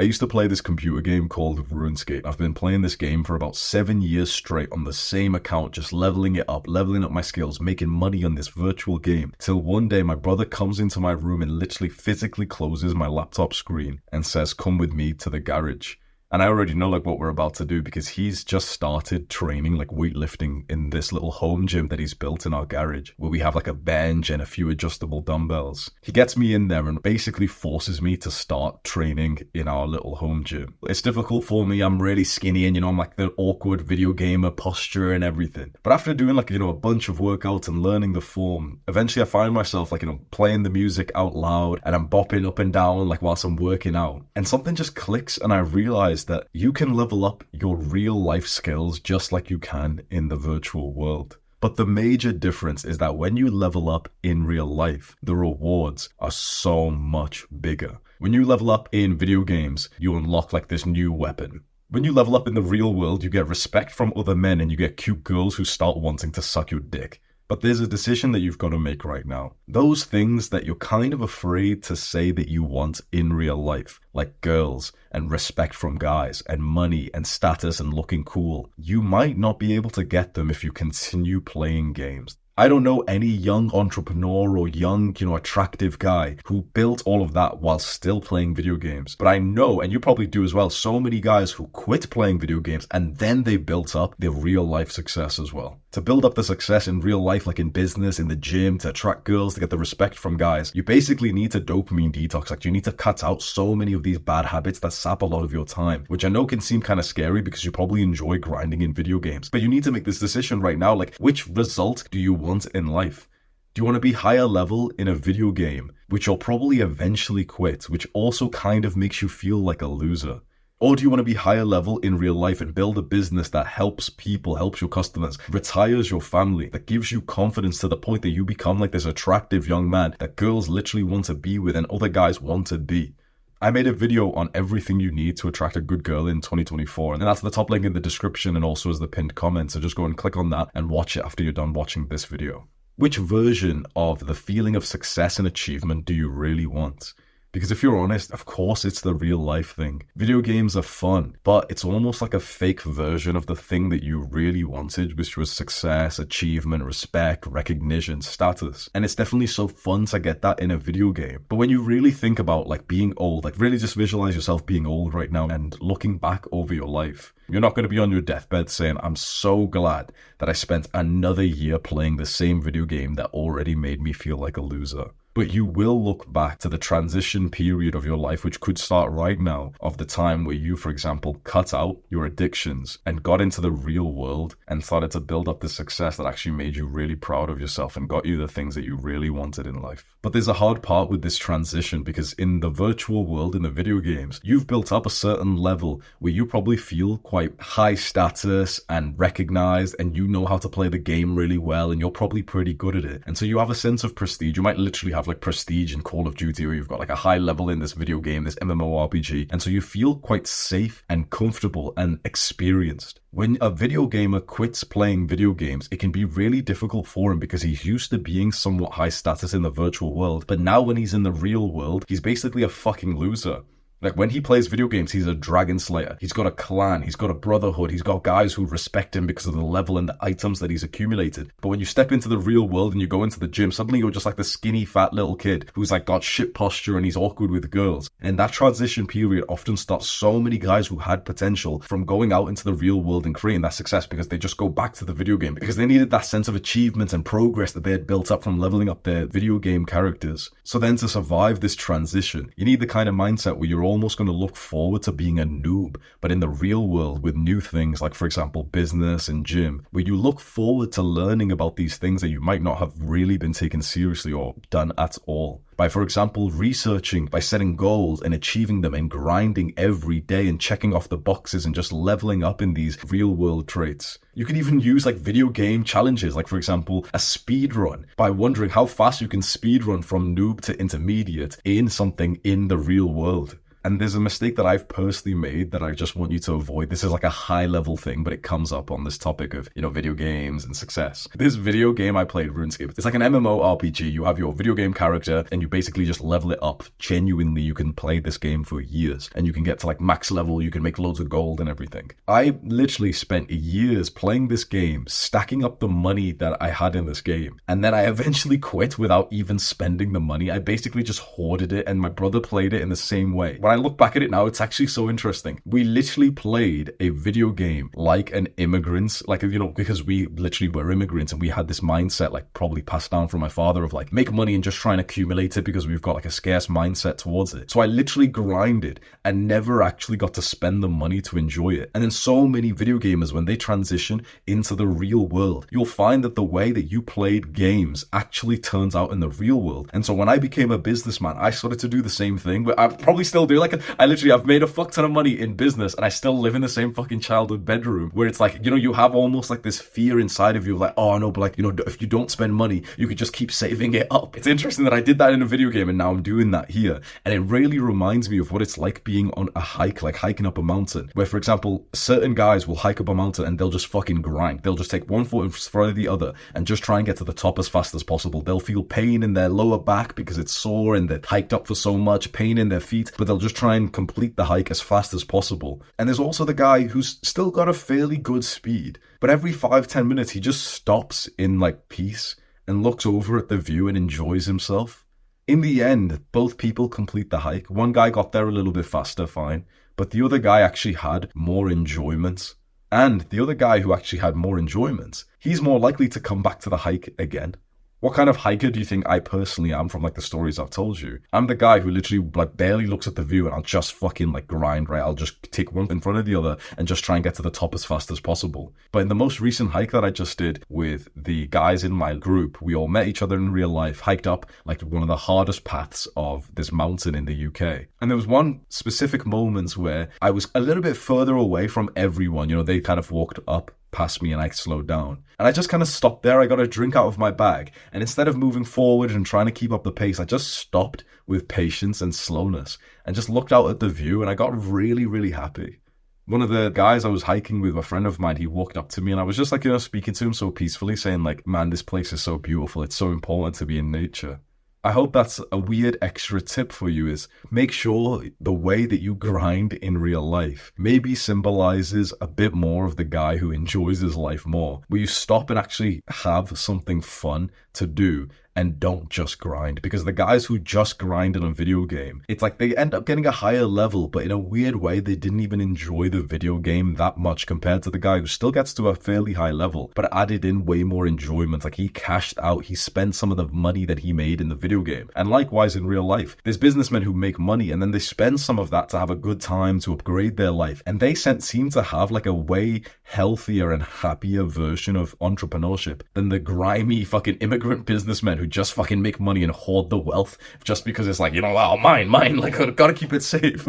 I used to play this computer game called RuneScape. I've been playing this game for about 7 years straight on the same account, just leveling it up, leveling up my skills, making money on this virtual game. Till one day my brother comes into my room and literally physically closes my laptop screen and says, "Come with me to the garage." And I already know like what we're about to do because he's just started training like weightlifting in this little home gym that he's built in our garage where we have like a bench and a few adjustable dumbbells. He gets me in there and basically forces me to start training in our little home gym. It's difficult for me. I'm really skinny and I'm like the awkward video gamer posture and everything. But after doing like, a bunch of workouts and learning the form, eventually I find myself like, playing the music out loud and I'm bopping up and down like whilst I'm working out. And something just clicks and I realize that you can level up your real life skills just like you can in the virtual world. But the major difference is that when you level up in real life, the rewards are so much bigger. When you level up in video games, you unlock like this new weapon. When you level up in the real world, you get respect from other men and you get cute girls who start wanting to suck your dick. But there's a decision that you've got to make right now. Those things that you're kind of afraid to say that you want in real life, like girls and respect from guys and money and status and looking cool, you might not be able to get them if you continue playing games. I don't know any young entrepreneur or young, attractive guy who built all of that while still playing video games. But I know, and you probably do as well, so many guys who quit playing video games and then they built up their real life success as well. To build up the success in real life, like in business, in the gym, to attract girls, to get the respect from guys, you basically need to dopamine detox. Like you need to cut out so many of these bad habits that sap a lot of your time, which I know can seem kind of scary because you probably enjoy grinding in video games. But you need to make this decision right now, like which result do you want in life? Do you want to be higher level in a video game, which you'll probably eventually quit, which also kind of makes you feel like a loser? Or do you want to be higher level in real life and build a business that helps people, helps your customers, retires your family, that gives you confidence to the point that you become like this attractive young man that girls literally want to be with and other guys want to be? I made a video on everything you need to attract a good girl in 2024, and that's the top link in the description and also as the pinned comment, so just go and click on that and watch it after you're done watching this video. Which version of the feeling of success and achievement do you really want? Because if you're honest, of course it's the real life thing. Video games are fun, but it's almost like a fake version of the thing that you really wanted, which was success, achievement, respect, recognition, status. And it's definitely so fun to get that in a video game. But when you really think about like being old, like really just visualize yourself being old right now and looking back over your life, you're not going to be on your deathbed saying, "I'm so glad that I spent another year playing the same video game that already made me feel like a loser." But you will look back to the transition period of your life, which could start right now, of the time where you, for example, cut out your addictions and got into the real world and started to build up the success that actually made you really proud of yourself and got you the things that you really wanted in life. But there's a hard part with this transition because in the virtual world, in the video games, you've built up a certain level where you probably feel quite high status and recognized and you know how to play the game really well and you're probably pretty good at it. And so you have a sense of prestige. You might literally have like prestige in Call of Duty where you've got like a high level in this video game, this MMORPG. And so you feel quite safe and comfortable and experienced. When a video gamer quits playing video games, it can be really difficult for him because he's used to being somewhat high status in the virtual world. But now when he's in the real world, he's basically a fucking loser. Like when he plays video games, he's a dragon slayer. He's got a clan, he's got a brotherhood, he's got guys who respect him because of the level and the items that he's accumulated. But when you step into the real world and you go into the gym, suddenly you're just like the skinny fat little kid who's like got shit posture and he's awkward with girls. And that transition period often stops so many guys who had potential from going out into the real world and creating that success because they just go back to the video game because they needed that sense of achievement and progress that they had built up from leveling up their video game characters. So then to survive this transition, you need the kind of mindset where you're almost going to look forward to being a noob, but in the real world with new things like, for example, business and gym, where you look forward to learning about these things that you might not have really been taken seriously or done at all. By, for example, researching, by setting goals and achieving them and grinding every day and checking off the boxes and just leveling up in these real world traits. You can even use like video game challenges, like for example, a speed run by wondering how fast you can speed run from noob to intermediate in something in the real world. And there's a mistake that I've personally made that I just want you to avoid. This is like a high level thing, but it comes up on this topic of, video games and success. This video game I played, RuneScape, it's like an MMORPG. You have your video game character and you basically just level it up. Genuinely, you can play this game for years and you can get to like max level, you can make loads of gold and everything. I literally spent years playing this game, stacking up the money that I had in this game, and then I eventually quit without even spending the money. I basically just hoarded it, and my brother played it in the same way. When I look back at it now, it's actually so interesting. We literally played a video game like an immigrant, like, you know, because we literally were immigrants and we had this mindset like probably passed down from my father of like make money and just try and accumulate it because we've got like a scarce mindset towards it. So I literally grinded and never actually got to spend the money to enjoy it. And then so many video gamers, when they transition into the real world, you'll find that the way that you played games actually turns out in the real world. And so when I became a businessman, I started to do the same thing, but I probably still do. Like, I've made a fuck ton of money in business and I still live in the same fucking childhood bedroom where it's like, you know, you have almost like this fear inside of you of like, oh no, but like, you know, if you don't spend money, you could just keep saving it up. It's interesting that I did that in a video game and now I'm doing that here. And it really reminds me of what it's like being on a hike, like hiking up a mountain, where, for example, certain guys will hike up a mountain and they'll just fucking grind. They'll just take one foot in front of the other and just try and get to the top as fast as possible. They'll feel pain in their lower back because it's sore and they're hiked up for so much, pain in their feet, but they'll just try and complete the hike as fast as possible. And there's also the guy who's still got a fairly good speed, but every 5-10 minutes he just stops in like peace and looks over at the view and enjoys himself. In the end, both people complete the hike. One guy got there a little bit faster, fine, but the other guy actually had more enjoyment. And the other guy who actually had more enjoyment, he's more likely to come back to the hike again. What kind of hiker do you think I personally am from like the stories I've told you? I'm the guy who literally like barely looks at the view and I'll just fucking like grind, right? I'll just take one in front of the other and just try and get to the top as fast as possible. But in the most recent hike that I just did with the guys in my group, we all met each other in real life, hiked up like one of the hardest paths of this mountain in the UK. And there was one specific moment where I was a little bit further away from everyone. You know, they kind of walked up past me and I slowed down. And I just kind of stopped there. I got a drink out of my bag. And instead of moving forward and trying to keep up the pace, I just stopped with patience and slowness and just looked out at the view and I got really, really happy. One of the guys I was hiking with, a friend of mine, he walked up to me and I was just like, you know, speaking to him so peacefully, saying like, man, this place is so beautiful. It's so important to be in nature. I hope that's a weird extra tip for you, is make sure the way that you grind in real life maybe symbolizes a bit more of the guy who enjoys his life more, where you stop and actually have something fun to do and don't just grind. Because the guys who just grind in a video game, it's like they end up getting a higher level, but in a weird way they didn't even enjoy the video game that much compared to the guy who still gets to a fairly high level but added in way more enjoyment. Like, he cashed out, he spent some of the money that he made in the video game. And likewise in real life, there's businessmen who make money and then they spend some of that to have a good time, to upgrade their life, and they seem to have like a way healthier and happier version of entrepreneurship than the grimy fucking immigrant businessmen who just fucking make money and hoard the wealth just because it's like, you know, oh, mine, like, I gotta keep it safe.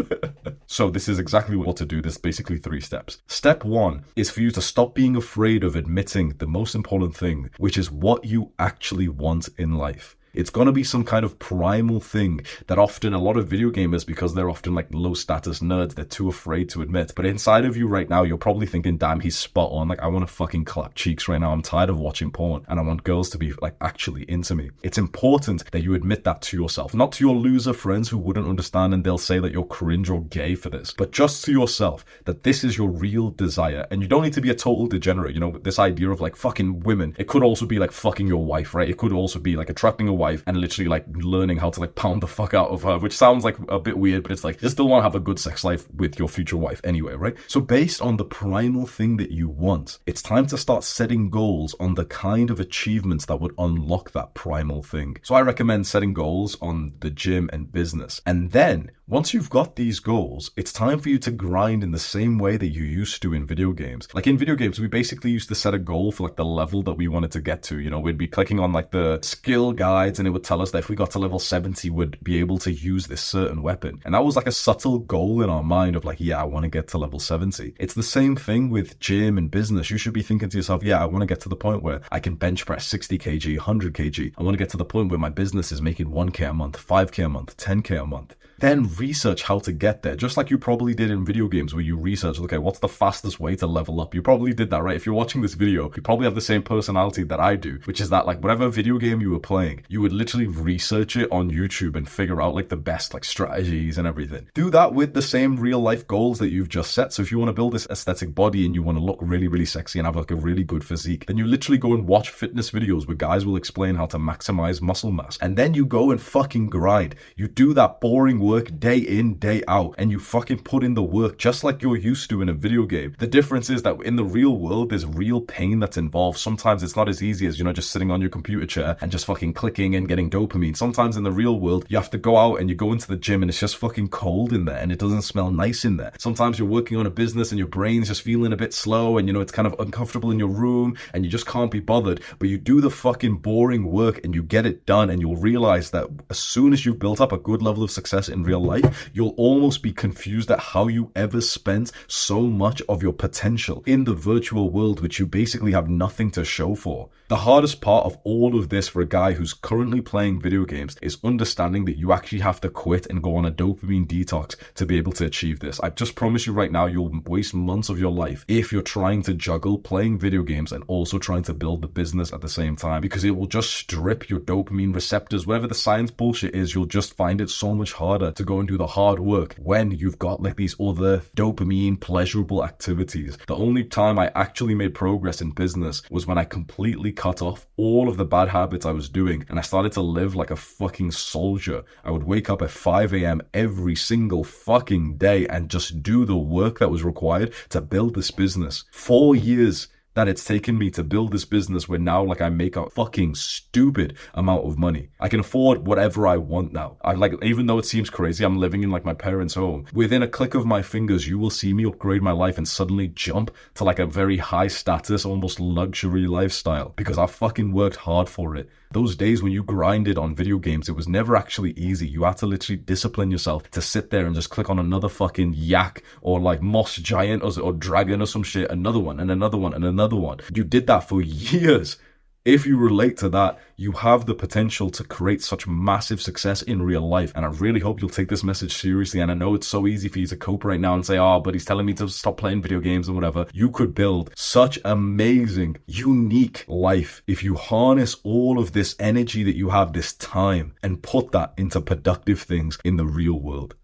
So this is exactly what to do. There's basically 3 steps. Step 1 is for you to stop being afraid of admitting the most important thing, which is what you actually want in life. It's going to be some kind of primal thing that often a lot of video gamers, because they're often like low status nerds, they're too afraid to admit. But inside of you right now, you're probably thinking, damn, he's spot on. Like, I want to fucking clap cheeks right now. I'm tired of watching porn and I want girls to be like actually into me. It's important that you admit that to yourself, not to your loser friends who wouldn't understand and they'll say that you're cringe or gay for this, but just to yourself, that this is your real desire. And you don't need to be a total degenerate. You know, this idea of like fucking women, it could also be like fucking your wife, right? It could also be like attracting a wife and literally like learning how to like pound the fuck out of her, which sounds like a bit weird, but it's like you still want to have a good sex life with your future wife anyway, right? So based on the primal thing that you want, it's time to start setting goals on the kind of achievements that would unlock that primal thing. So I recommend setting goals on the gym and business. And then once you've got these goals, it's time for you to grind in the same way that you used to in video games. Like in video games, we basically used to set a goal for like the level that we wanted to get to. You know, we'd be clicking on like the skill guides and it would tell us that if we got to level 70, we'd be able to use this certain weapon. And that was like a subtle goal in our mind of like, yeah, I want to get to level 70. It's the same thing with gym and business. You should be thinking to yourself, yeah, I want to get to the point where I can bench press 60 kg, 100 kg. I want to get to the point where my business is making 1k a month, 5k a month, 10k a month. then research how to get there. Just like you probably did in video games where you research, okay, what's the fastest way to level up? You probably did that, right? If you're watching this video, you probably have the same personality that I do, which is that like whatever video game you were playing, you would literally research it on YouTube and figure out like the best like strategies and everything. Do that with the same real life goals that you've just set. So if you want to build this aesthetic body and you want to look really, really sexy and have like a really good physique, then you literally go and watch fitness videos where guys will explain how to maximize muscle mass. And then you go and fucking grind. You do that boring work day in, day out, and you fucking put in the work just like you're used to in a video game. The difference is that in the real world, there's real pain that's involved. Sometimes it's not as easy as, just sitting on your computer chair and just fucking clicking and getting dopamine. Sometimes in the real world, you have to go out and you go into the gym and it's just fucking cold in there and it doesn't smell nice in there. Sometimes you're working on a business and your brain's just feeling a bit slow and it's kind of uncomfortable in your room and you just can't be bothered, but you do the fucking boring work and you get it done, and you'll realize that as soon as you've built up a good level of success in real life, you'll almost be confused at how you ever spent so much of your potential in the virtual world, which you basically have nothing to show for. The hardest part of all of this for a guy who's currently playing video games is understanding that you actually have to quit and go on a dopamine detox to be able to achieve this. I just promise you right now, you'll waste months of your life if you're trying to juggle playing video games and also trying to build the business at the same time, because it will just strip your dopamine receptors. Whatever the science bullshit is, you'll just find it so much harder to go and do the hard work when you've got like these other dopamine pleasurable activities. The only time I actually made progress in business was when I completely cut off all of the bad habits I was doing and I started to live like a fucking soldier. I would wake up at 5 a.m. every single fucking day and just do the work that was required to build this business. 4 years that it's taken me to build this business where now like I make a fucking stupid amount of money. I can afford whatever I want now. Even though it seems crazy, I'm living in like my parents' home. Within a click of my fingers, you will see me upgrade my life and suddenly jump to like a very high status, almost luxury lifestyle because I fucking worked hard for it. Those days when you grinded on video games, it was never actually easy. You had to literally discipline yourself to sit there and just click on another fucking yak or like moss giant or dragon or some shit, another one and another one and another one. You did that for years. If you relate to that, you have the potential to create such massive success in real life. And I really hope you'll take this message seriously. And I know it's so easy for you to cope right now and say, oh, but he's telling me to stop playing video games and whatever. You could build such amazing, unique life if you harness all of this energy that you have, this time, and put that into productive things in the real world.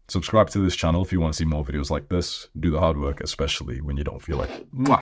Subscribe to this channel if you want to see more videos like this. Do the hard work, especially when you don't feel like it. Mwah.